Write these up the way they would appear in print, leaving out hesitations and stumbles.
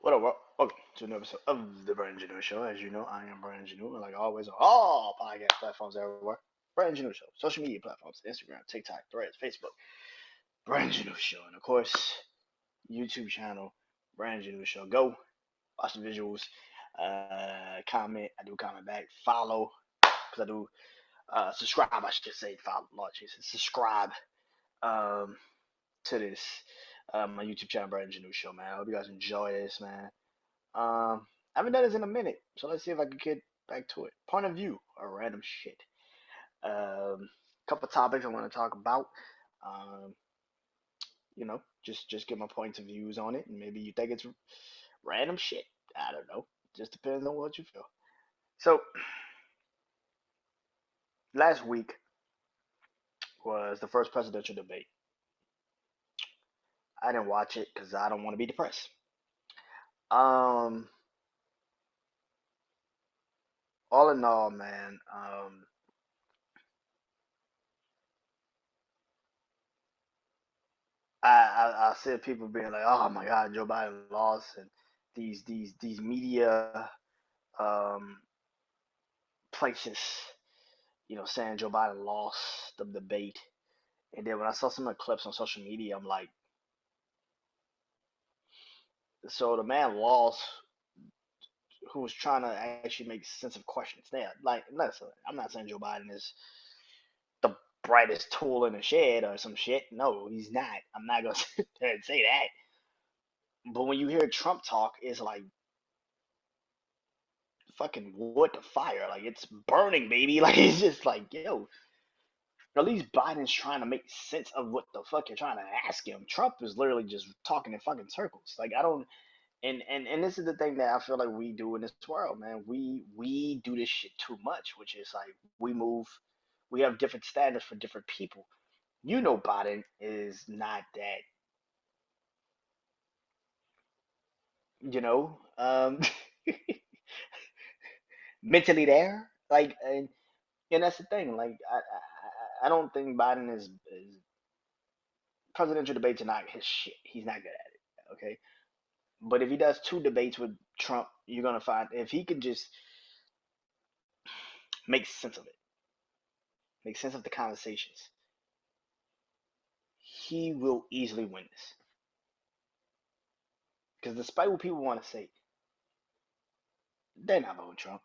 What up, what? Welcome to another episode of the BrandonJaneauShow. As you know, I am BrandonJaneau, and like always, on all podcast platforms everywhere. BrandonJaneauShow, social media platforms, Instagram, TikTok, Threads, Facebook, BrandonJaneauShow, and of course, YouTube channel, BrandonJaneauShow. Go watch the visuals, comment. I do comment back, follow, because I do subscribe. I should say follow, Lord Jesus, subscribe um, to this my YouTube channel, BrandonJaneauShow, man. I hope you guys enjoy this, man. I haven't done this in a minute, so let's see if I can get back to it. Point of view or random shit. Couple topics I want to talk about. Um, just get my points of views on it, and maybe you think it's random shit. I don't know. Just depends on what you feel. So last week was the first presidential debate. I didn't watch it because I don't want to be depressed. Um, all in all, man. I see people being like, "Oh my God, Joe Biden lost," and these media um, places, saying Joe Biden lost the debate. And then when I saw some of the clips on social media, I'm like, so the man lost who was trying to actually make sense of questions. There, like, listen, I'm not saying Joe Biden is the brightest tool in the shed or some shit. No, he's not. I'm not gonna sit there and say that. But when you hear Trump talk, it's like fucking wood to fire. Like it's burning, baby. Like it's just like, yo, at least Biden's trying to make sense of what the fuck you're trying to ask him. Trump is literally just talking in fucking circles. Like I don't and this is the thing that I feel like we do in this world, man. We do this shit too much, which is like we have different standards for different people. Biden is not that, you know, mentally there. Like and that's the thing. Like I don't think Biden is presidential debates are not his shit. He's not good at it. Okay, but if he does two debates with Trump, you're gonna find if he can just make sense of it, make sense of the conversations, he will easily win this. Because despite what people want to say, they're not voting Trump.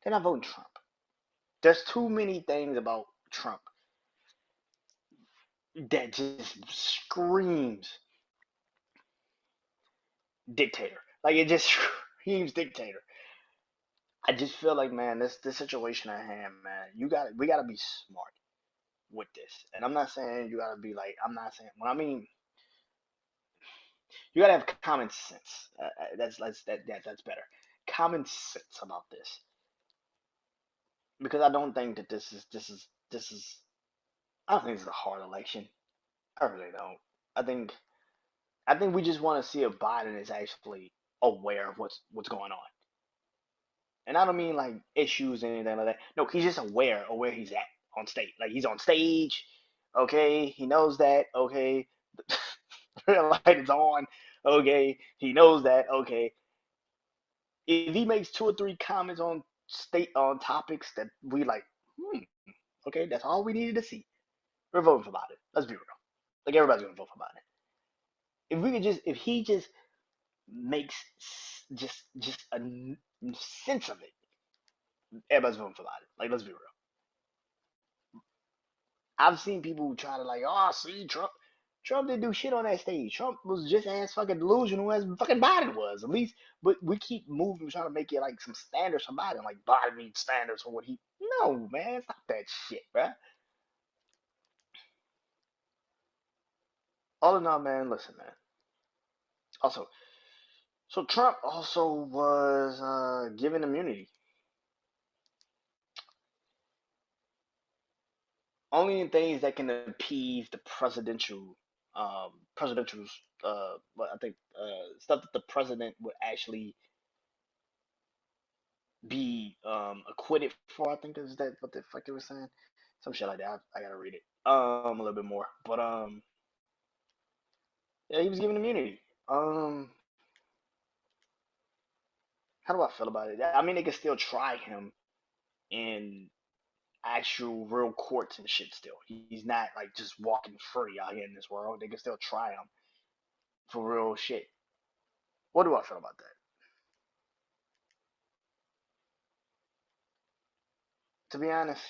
They're not voting Trump. There's too many things about Trump that just screams dictator. Like it just screams dictator. I just feel like, man, this situation at hand, man, we gotta be smart with this. And I'm not saying you gotta be like, I'm not saying when I mean you gotta have common sense. That's better. Common sense about this because I don't think that this is. I don't think it's a hard election. I really don't. I think I think we just want to see if Biden is actually aware of what's going on. And I don't mean like issues or anything like that. No, he's just aware of where he's at on stage. Like he's on stage. Okay, he knows that. Okay, the red light is on. Okay, he knows that. Okay, if he makes two or three comments on state on topics that we like, okay, that's all we needed to see. We're voting for Biden. Let's be real. Like everybody's gonna vote for Biden. If he just makes just a sense of it, everybody's voting for Biden. Like let's be real. I've seen people try to like, oh, see Trump. Trump didn't do shit on that stage. Trump was just as fucking delusional as fucking Biden was. At least, but we keep moving, trying to make it like some standards for Biden. Like Biden needs standards for what he. No, man, it's not that shit, bruh. All in all, man, listen, man. Also, so Trump also was given immunity. Only in things that can appease the presidential's, what I think, stuff that the president would actually be acquitted for. I think is that what the fuck it was saying, some shit like that. I gotta read it a little bit more, but yeah, he was given immunity. Um, how do I feel about it? I mean, they can still try him in actual real courts and shit. Still, he's not like just walking free out here in this world. They can still try him for real shit. What do I feel about that? To be honest,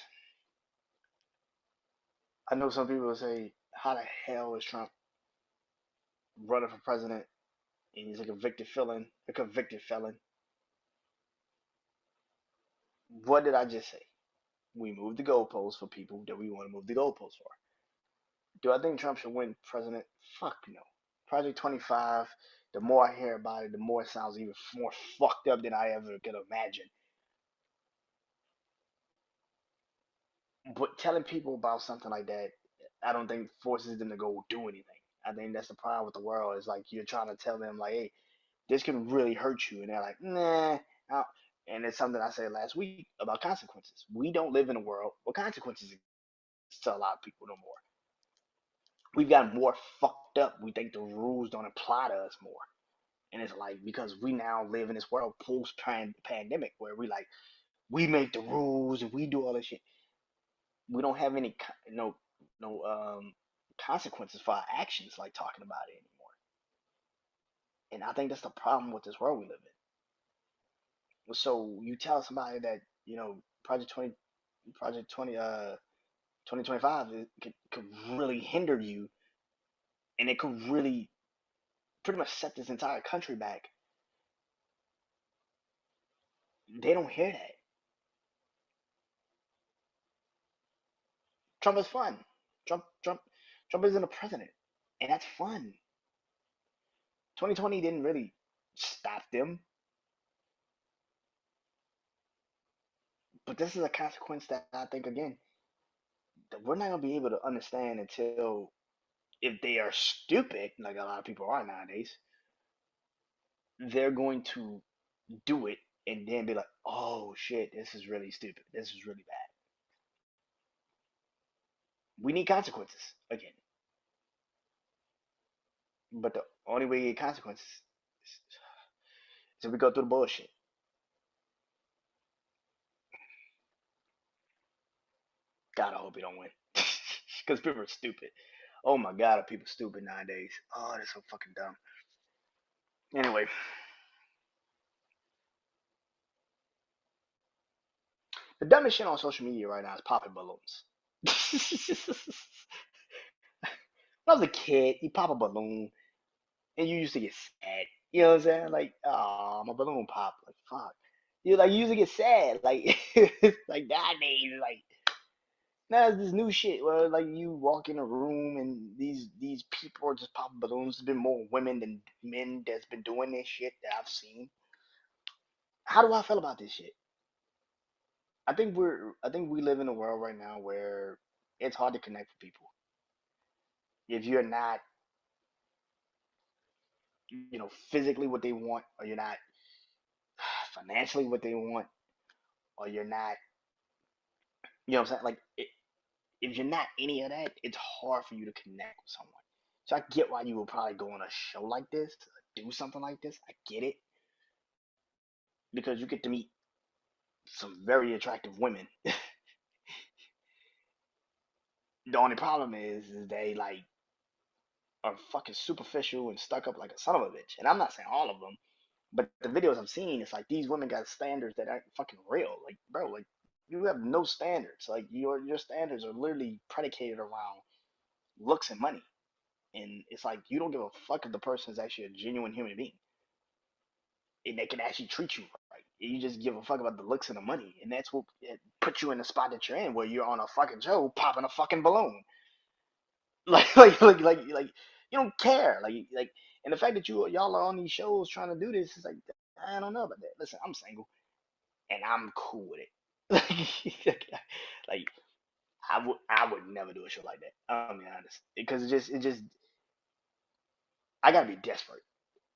I know some people will say, "How the hell is Trump running for president and he's a convicted felon? A convicted felon." What did I just say? We moved the goalposts for people that we want to move the goalposts for. Do I think Trump should win president? Fuck no. Project 25, the more I hear about it, the more it sounds even more fucked up than I ever could imagine. But telling people about something like that, I don't think forces them to go do anything. I think that's the problem with the world. Is like you're trying to tell them like, hey, this can really hurt you, and they're like, nah. And it's something I said last week about consequences. We don't live in a world where consequences exist to a lot of people no more. We've gotten more fucked up. We think the rules don't apply to us more. And it's like because we now live in this world post pandemic where we make the rules and we do all this shit. We don't have any no consequences for our actions like talking about it anymore. And I think that's the problem with this world we live in. So you tell somebody that Project 20 Project 20 2025 could really hinder you and it could really pretty much set this entire country back. They don't hear that. Trump is fun. Trump Trump Trump isn't a president, and that's fun. 2020 didn't really stop them, but this is a consequence that I think again that we're not gonna be able to understand until if they are stupid, like a lot of people are nowadays, they're going to do it and then be like, "Oh shit, this is really stupid. This is really bad." We need consequences again, but the only way you get consequences is if we go through the bullshit. God, I hope he don't win. Because people are stupid. Oh my God, are people stupid nowadays? Oh, they're so fucking dumb. Anyway, the dumbest shit on social media right now is popping balloons. When I was a kid, you pop a balloon and you used to get sad. You know what I'm saying? Like, oh, my balloon popped. Like, fuck. You used to get sad. Like, like nowadays, like now it's this new shit where like you walk in a room and these people are just popping balloons. There's been more women than men that's been doing this shit that I've seen. How do I feel about this shit? I think we live in a world right now where it's hard to connect with people if you're not physically what they want, or you're not financially what they want, or you're not what I'm saying, like if you're not any of that, it's hard for you to connect with someone. So I get why you would probably go on a show like this, do something like this. I get it because you get to meet some very attractive women. The only problem is they like are fucking superficial and stuck up like a son of a bitch. And I'm not saying all of them, but the videos I'm seeing, it's like these women got standards that aren't fucking real. Like, bro, like you have no standards. Like your standards are literally predicated around looks and money. And it's like you don't give a fuck if the person is actually a genuine human being and they can actually treat you right. You just give a fuck about the looks and the money, and that's what it puts you in the spot that you're in, where you're on a fucking show popping a fucking balloon. Like you don't care. And the fact that y'all are on these shows trying to do this is like I don't know about that. Listen, I'm single and I'm cool with it. Like I would never do a show like that. I'm being honest because it just I gotta be desperate,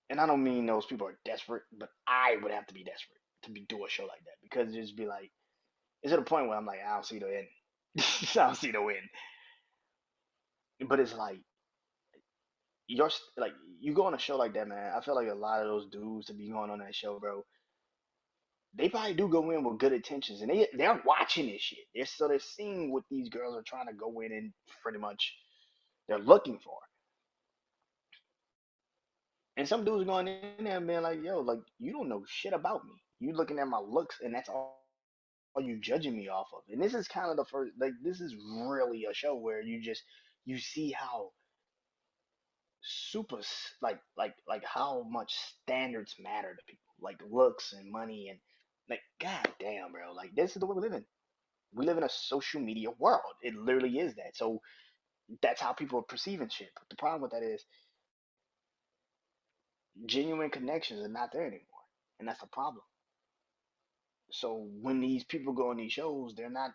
and I don't mean those people are desperate, but I would have to be desperate to do a show like that because it just be like it's at a point where I'm like I don't see the end. I don't see the end. But it's like you're like you go on a show like that, man. I feel like a lot of those dudes to be going on that show, bro, they probably do go in with good intentions, and they're watching this shit. They're seeing what these girls are trying to go in and pretty much they're looking for. And some dudes going in there and being like, "Yo, like you don't know shit about me. You looking at my looks, and that's all you judging me off of." And this is kind of the first, like this is really a show where you see how like how much standards matter to people, like looks and money and like god damn, bro, like this is the way we live in. We live in a social media world. It literally is that. So that's how people are perceiving shit. But the problem with that is genuine connections are not there anymore, and that's the problem. So when these people go on these shows, they're not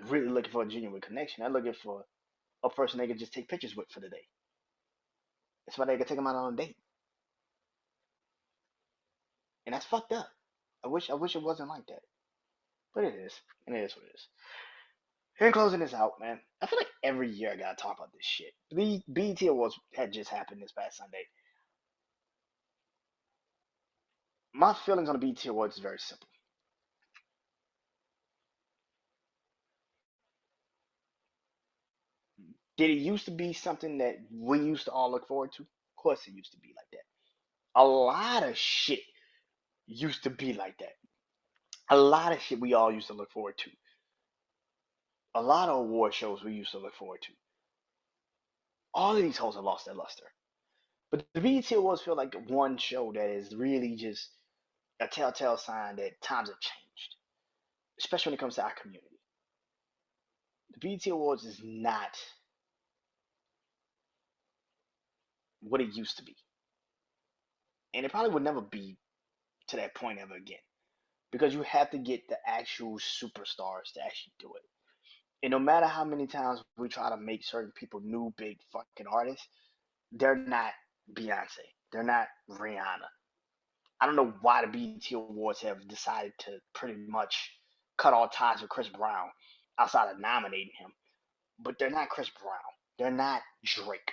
really looking for a genuine connection. They're looking for a person they can just take pictures with for the day. That's why they can take them out on a date, and that's fucked up. I wish it wasn't like that, but it is, and it is what it is. Here, closing this out, man. I feel like every year I gotta talk about this shit. The BET Awards had just happened this past Sunday. My feelings on the BET Awards is very simple. Did it used to be something that we used to all look forward to? Of course, it used to be like that. A lot of shit used to be like that. A lot of shit we all used to look forward to. A lot of award shows we used to look forward to. All of these hoes have lost their luster. But the BET Awards feel like one show that is really just a telltale sign that times have changed, especially when it comes to our community. The BET Awards is not what it used to be. And it probably would never be to that point ever again. Because you have to get the actual superstars to actually do it. And no matter how many times we try to make certain people new big fucking artists, they're not Beyonce. They're not Rihanna. I don't know why the BET Awards have decided to pretty much cut all ties with Chris Brown outside of nominating him. But they're not Chris Brown. They're not Drake.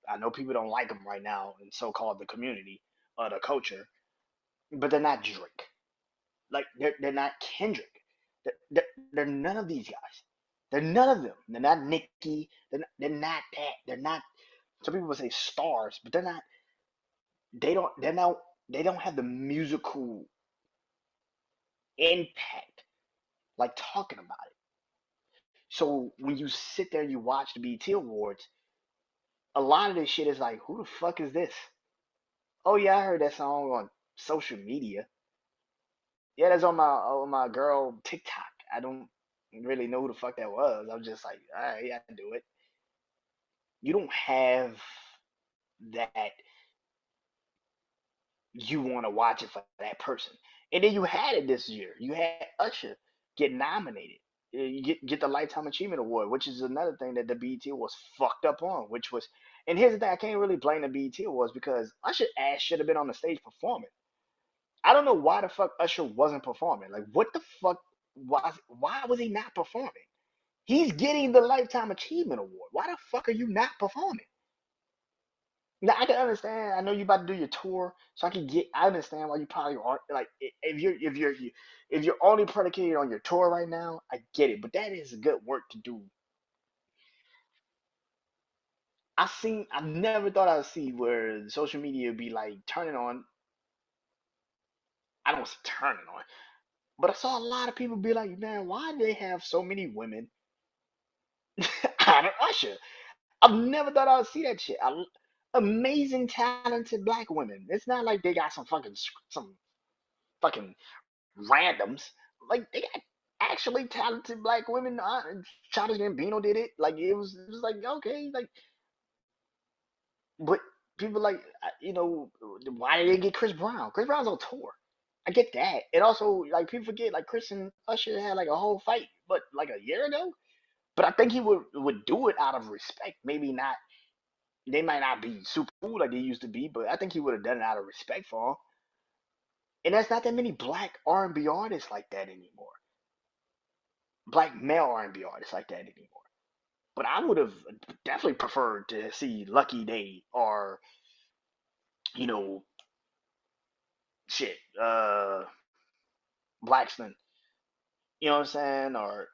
I know people don't like him right now in so-called the community or the culture, but they're not Drake. Like they're not Kendrick. They're none of these guys. They're none of them. They're not Nicki. They're not that. They're not. Some people would say stars, but they're not. They don't. They're not. They don't have the musical impact like talking about it. So when you sit there and you watch the BET Awards, a lot of this shit is like, who the fuck is this? Oh yeah, I heard that song on social media. Yeah, that's on my girl TikTok. I don't really know who the fuck that was. I'm just like, all right, yeah, I do it. You don't have that. You want to watch it for that person, and then you had it this year. You had Usher get nominated. You get the Lifetime Achievement Award, which is another thing that the BET was fucked up on. Which was, and here's the thing: I can't really blame the BET Awards because Usher ass should have been on the stage performing. I don't know why the fuck Usher wasn't performing. Like, what the fuck why was he not performing? He's getting the Lifetime Achievement Award. Why the fuck are you not performing? Now I can understand. I know you about to do your tour, so I understand why you probably aren't like if you're only predicated on your tour right now. I get it, but that is good work to do. I never thought I'd see where social media would be like turning on. I don't say turning on, but I saw a lot of people be like, man, why do they have so many women out of Usher? I've never thought I'd see that shit. Amazing, talented black women. It's not like they got some fucking randoms. Like they got actually talented black women. Childish Gambino did it. Like it was like okay, like but people like why did they get Chris Brown? Chris Brown's on tour. I get that. And also like people forget like Chris and Usher had like a whole fight, but like a year ago. But I think he would do it out of respect. Maybe not. They might not be super cool like they used to be, but I think he would have done it out of respect for him. And there's not that many black R&B artists like that anymore. Black male R&B artists like that anymore. But I would have definitely preferred to see Lucky Day or you know shit Blackston. You know what I'm saying? Or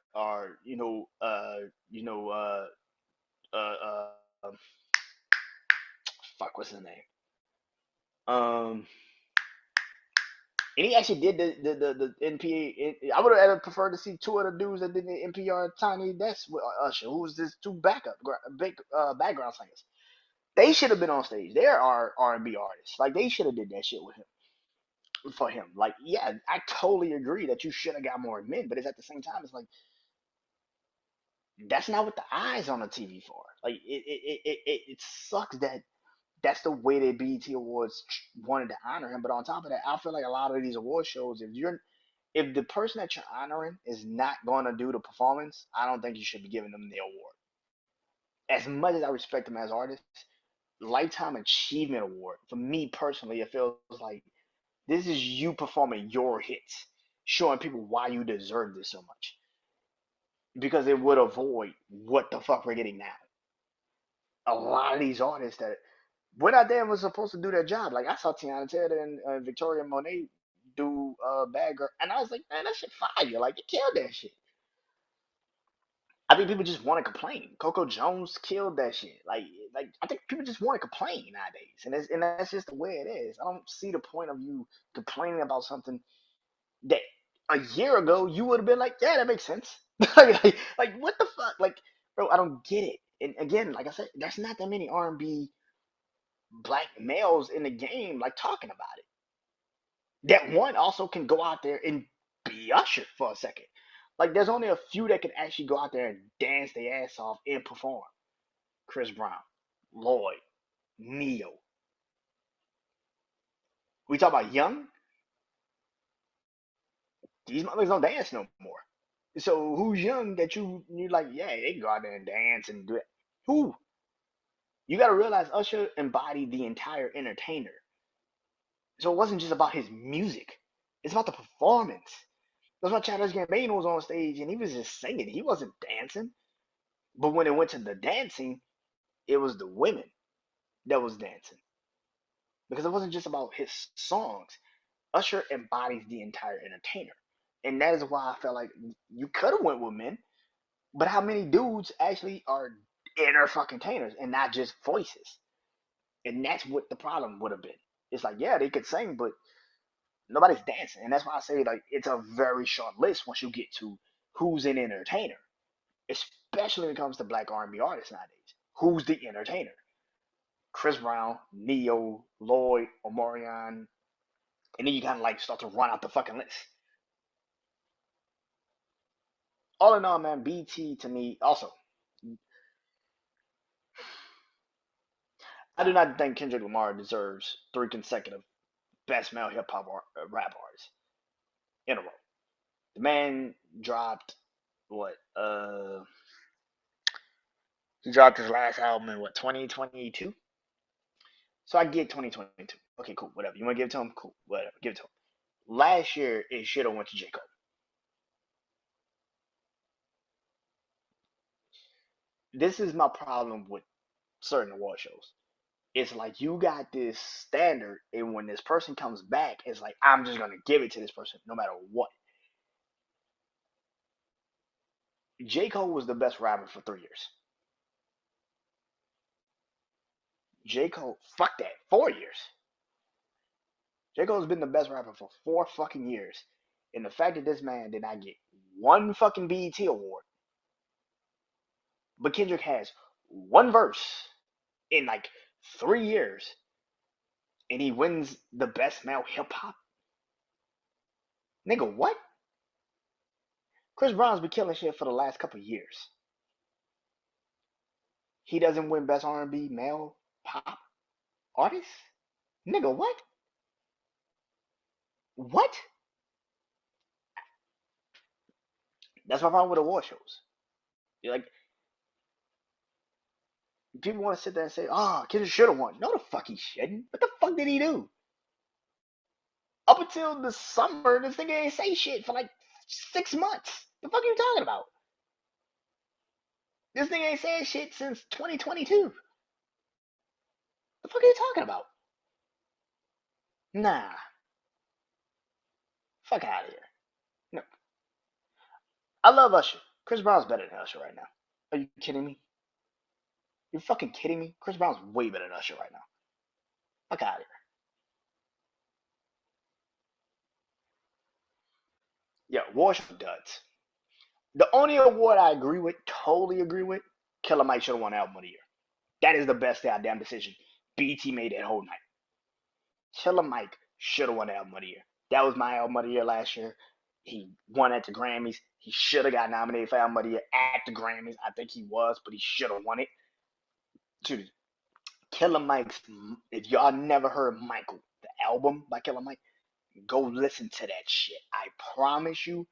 fuck, what's his name? Um, and he actually did the NPA. I would have preferred to see two of the dudes that did the NPR Tiny Desk with Usher, who was this two big background singers. They should have been on stage. They are R&B artists. Like they should have did that shit with him for him. Like yeah, I totally agree that you should have got more men, but it's at the same time, it's like that's not what the eyes on the TV for. Like it sucks that that's the way that BET Awards wanted to honor him. But on top of that, I feel like a lot of these award shows, if the person that you're honoring is not going to do the performance, I don't think you should be giving them the award. As much as I respect them as artists, lifetime achievement award for me personally, it feels like this is you performing your hits, showing people why you deserve this so much. Because it would avoid what the fuck we're getting now. A lot of these artists that went out there and was supposed to do their job. Like I saw Tiana Taylor and Victoria Monet do Bad Girl, and I was like, man, that shit fire! Like they killed that shit. I think people just want to complain. Coco Jones killed that shit. Like I think people just want to complain nowadays, and that's just the way it is. I don't see the point of you complaining about something that a year ago you would have been like, yeah, that makes sense. like what the fuck? Like, bro, I don't get it. And again, like I said, there's not that many R&B black males in the game like talking about it. That one also can go out there and be Usher for a second. Like there's only a few that can actually go out there and dance their ass off and perform. Chris Brown, Lloyd, Neo. We talk about young. These motherfuckers don't dance no more. So who's young that you like? Yeah, they can go out there and dance and do it. Who? You got to realize Usher embodied the entire entertainer. So it wasn't just about his music. It's about the performance. That's why Childish Gambino was on stage and he was just singing. He wasn't dancing. But when it went to the dancing, it was the women that was dancing because it wasn't just about his songs. Usher embodies the entire entertainer, and that is why I felt like you could have went with men. But how many dudes actually are inner fucking entertainers and not just voices? And that's what the problem would have been. It's like yeah, they could sing, but nobody's dancing, and that's why I say like it's a very short list once you get to who's an entertainer, especially when it comes to black R&B artists nowadays. Who's the entertainer? Chris Brown, Neo, Lloyd, Omarion, and then you kind of like start to run out the fucking list. All in all, man, BT to me also. I do not think Kendrick Lamar deserves three consecutive best male hip hop rap artists in a row. The man dropped what? He dropped his last album in what 2022. So I get 2022. Okay, cool, whatever. You want to give it to him? Cool, whatever. Give it to him. Last year it should have went to J Cole. This is my problem with certain award shows. It's like you got this standard, and when this person comes back, it's like I'm just gonna give it to this person no matter what. J. Cole was the best rapper for 3 years. J. Cole, fuck that, 4 years. J. Cole's been the best rapper for 4 fucking years. And the fact that this man did not get one fucking BET award, but Kendrick has one verse in like 3 years, and he wins the best male hip hop. Nigga, what? Chris Brown's been killing shit for the last couple years. He doesn't win best R&B male pop artist? Nigga, what? What? That's my problem with award shows. Like people want to sit there and say, "Oh, Kendrick should have won." No, the fuck he shouldn't. What the fuck did he do? Up until the summer, this nigga ain't say shit for like 6 months. The fuck are you talking about? This thing ain't said shit since 2022. The fuck are you talking about? Nah, fuck out of here. No, I love Usher. Chris Brown's better than Usher right now. Are you kidding me? You're fucking kidding me? Chris Brown's way better than Usher right now. Fuck out of here. Yeah, Warship duds. The only award I agree with, totally agree with, Killer Mike should have won Album of the Year. That is the best goddamn decision BT made that whole night. Killer Mike should have won Album of the Year. That was my Album of the Year last year. He won at the Grammys. He should have got nominated for Album of the Year at the Grammys. I think he was, but he should have won it. Dude, Killer Mike's. If y'all never heard Michael, the album by Killer Mike, go listen to that shit. I promise you,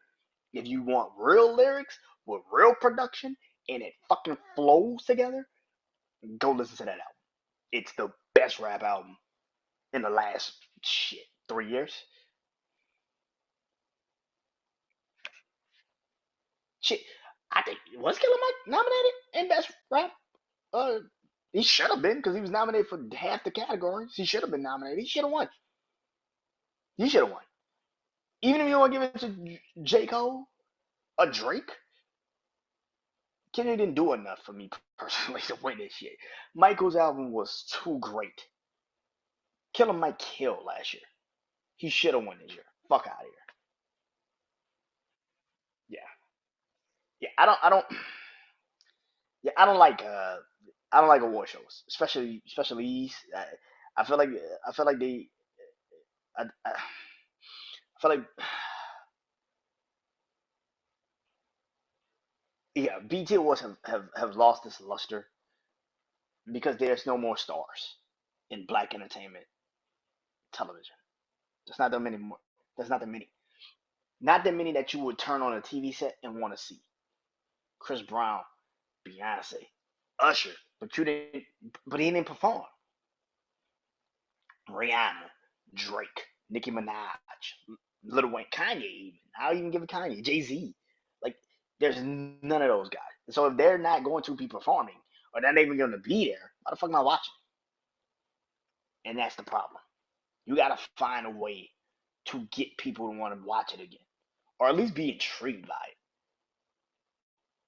if you want real lyrics with real production and it fucking flows together, go listen to that album. It's the best rap album in the last shit 3 years. Shit, I think was Killer Mike nominated in best rap? Uh, he should have been because he was nominated for half the categories. He should have been nominated. He should have won. He should have won. Even if you want to give it to J Cole or Drake, Kendrick didn't do enough for me personally to win this shit. Michael's album was too great. Killer Mike killed last year. He should have won this year. Fuck out of here. Yeah, yeah. Yeah, I don't like award shows, especially these. I feel like I feel like they I feel like yeah, BT awards have lost this luster because there's no more stars in black entertainment television. There's not that many more. There's not that many. Not that many that you would turn on a TV set and want to see. Chris Brown, Beyonce, Usher, but you didn't. But he didn't perform. Rihanna, Drake, Nicki Minaj, Lil Wayne, Kanye. Even I'll even give it Kanye, Jay Z. Like there's none of those guys. So if they're not going to be performing or they're not even going to be there, why the fuck am I watching? And that's the problem. You got to find a way to get people to want to watch it again, or at least be intrigued by it.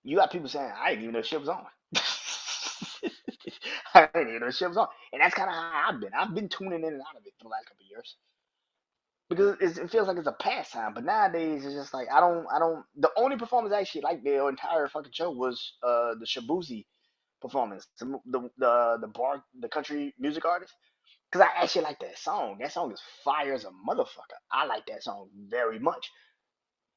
You got people saying, "I didn't even know shit was on." I didn't even know shit was on, and that's kind of how I've been. I've been tuning in and out of it for the last couple of years because it feels like it's a pastime. But nowadays, it's just like I don't. The only performance I actually like the entire fucking show was the Shabuzi performance, the country music artist. Because I actually like that song. That song is fire as a motherfucker. I like that song very much.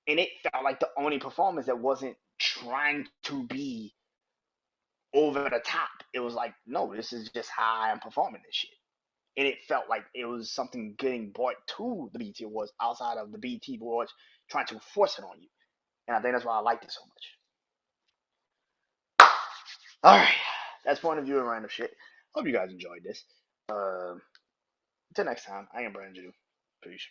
And it felt like the only performance that wasn't trying to be over the top. It was like, no, this is just how I am performing this shit. And it felt like it was something getting brought to the BT Awards outside of the BT Awards trying to force it on you. And I think that's why I liked it so much. All right. That's point of view and random shit. Hope you guys enjoyed this. Until next time, I am Brandon Janu. Peace.